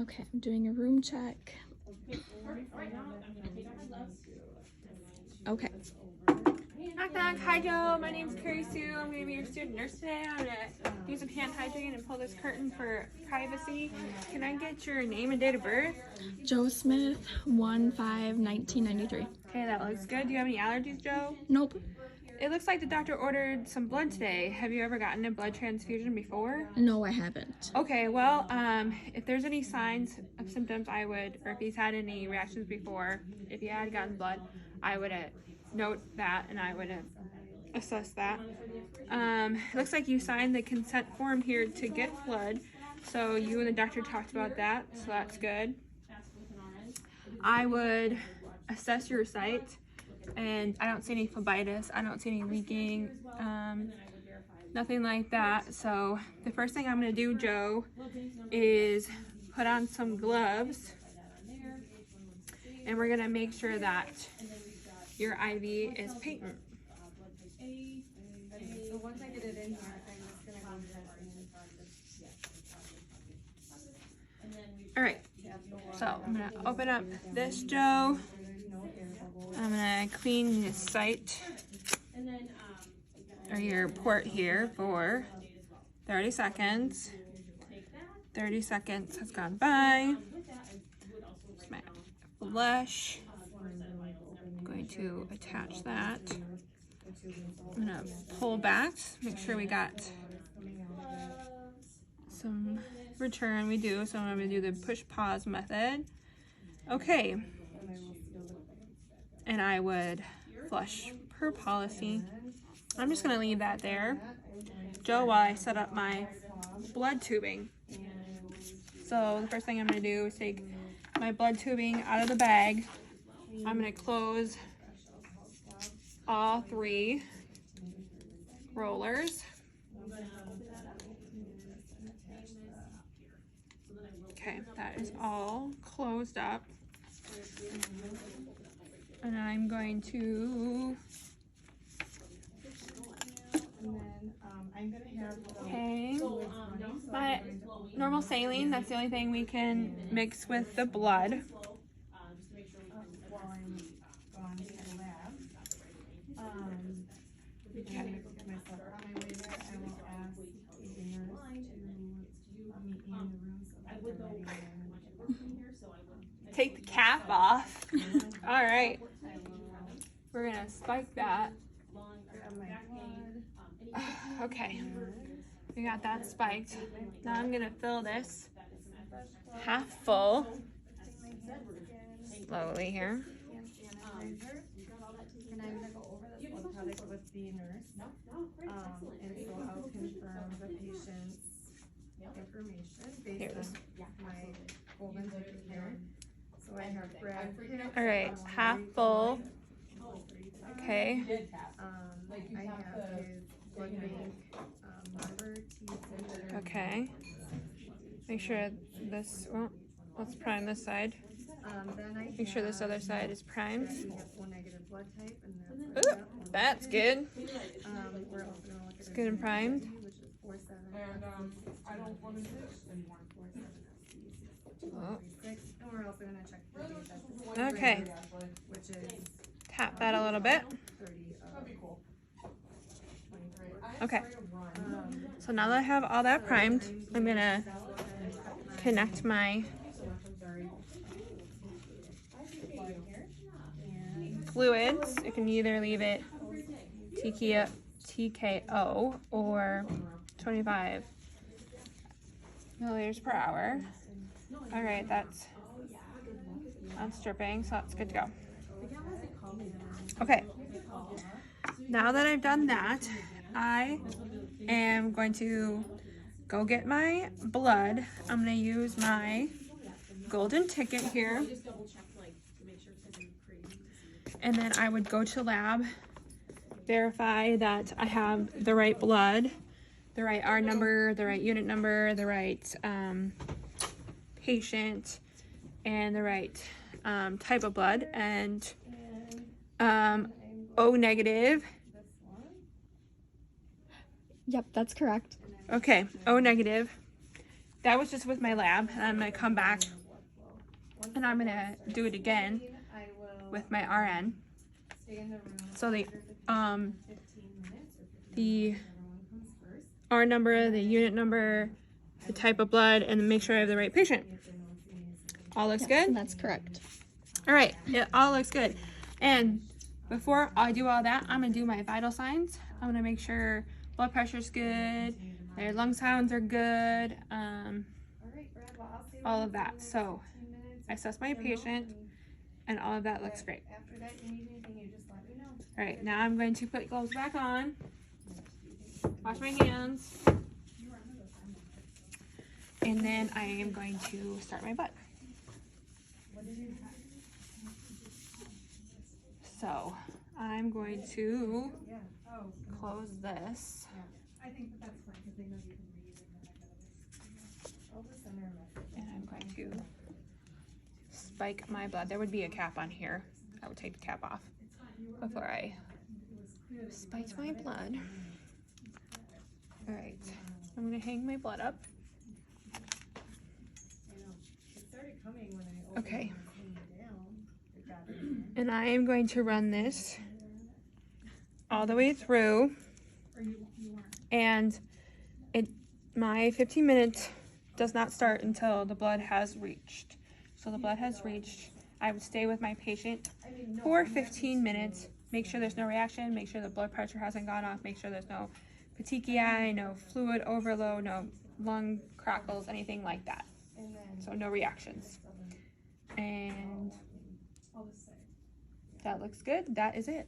Okay, I'm doing a room check. Okay. Knock knock. Hi Joe, my name's Carrie Sue. I'm going to be your student nurse today. I'm going to do some hand hygiene and pull this curtain for privacy. Can I get your name and date of birth? Joe Smith, 1/5/1993. Okay, that looks good. Do you have any allergies, Joe? Nope. It looks like the doctor ordered some blood today. Have you ever gotten a blood transfusion before? No, I haven't. Okay, well, if there's any signs of symptoms, or if he's had any reactions before, if he had gotten blood, I would note that and I would assess that. It looks like you signed the consent form here to get blood, so you and the doctor talked about that, so that's good. I would assess your site, and I don't see any phlebitis, I don't see any leaking, nothing like that. So the first thing I'm going to do, Joe, is put on some gloves, and we're going to make sure that your IV is patent. So once I get it in here, I'm just gonna go All right, so I'm gonna open up this, Joe. I'm gonna clean the site or your port here for 30 seconds. 30 seconds has gone by. My flush. I'm going to attach that. I'm gonna pull back, make sure we got some return. We do, so I'm gonna do the push pause method. Okay, and I would flush per policy. I'm just gonna leave that there, Joe, while I set up my blood tubing. So the first thing I'm gonna do is take my blood tubing out of the bag. I'm gonna close all 3 rollers. Okay, that is all closed up. And I'm going to okay, my normal saline, that's the only thing we can mix with the blood. Okay. Take the cap off. All right. We're gonna spike that. Okay. We got that spiked. Now I'm gonna fill this half full. Slowly here. And I'm gonna go over this blood product with the nurse. And so I'll confirm the patient's information based on my golden ticket here. So I have Brad. All right, half full. Okay. I have his blood bank number, T. Okay. Make sure this, well, let's prime this side. Make sure this other side is primed. Ooh, that's good. It's good and primed. Oh. Okay. Tap that a little bit. Okay. So now that I have all that primed, I'm gonna connect my fluids. You can either leave it TKO or 25 milliliters per hour. All right, that's dripping, so that's good to go. Okay, now that I've done that, I am going to go get my blood. I'm gonna use my golden ticket here. And then I would go to lab, verify that I have the right blood, the right R number, the right unit number, the right patient, and the right type of blood, and O negative. Yep, that's correct. Okay, O negative. that was just with my lab, and I'm gonna come back and I'm gonna do it again with my RN. So the R number, the unit number, the type of blood, and make sure I have the right patient. All looks good? That's correct. All right, it all looks good. And before I do all that, I'm gonna do my vital signs. I'm gonna make sure blood pressure's good, their lung sounds are good, all of that. So I assess my patient, and all of that looks great. All right, now I'm going to put gloves back on, wash my hands, and then I am going to start my blood. So I'm going to close this. And I'm going to spike my blood. There would be a cap on here. I would take the cap off before I spiked my blood. All right, I'm gonna hang my blood up. Okay. And I am going to run this all the way through, and my 15 minutes does not start until the blood has reached. So the blood has reached. I would stay with my patient for 15 minutes, make sure there's no reaction, make sure the blood pressure hasn't gone off, make sure there's no petechiae, no fluid overload, no lung crackles, anything like that. So no reactions. And that looks good. That is it.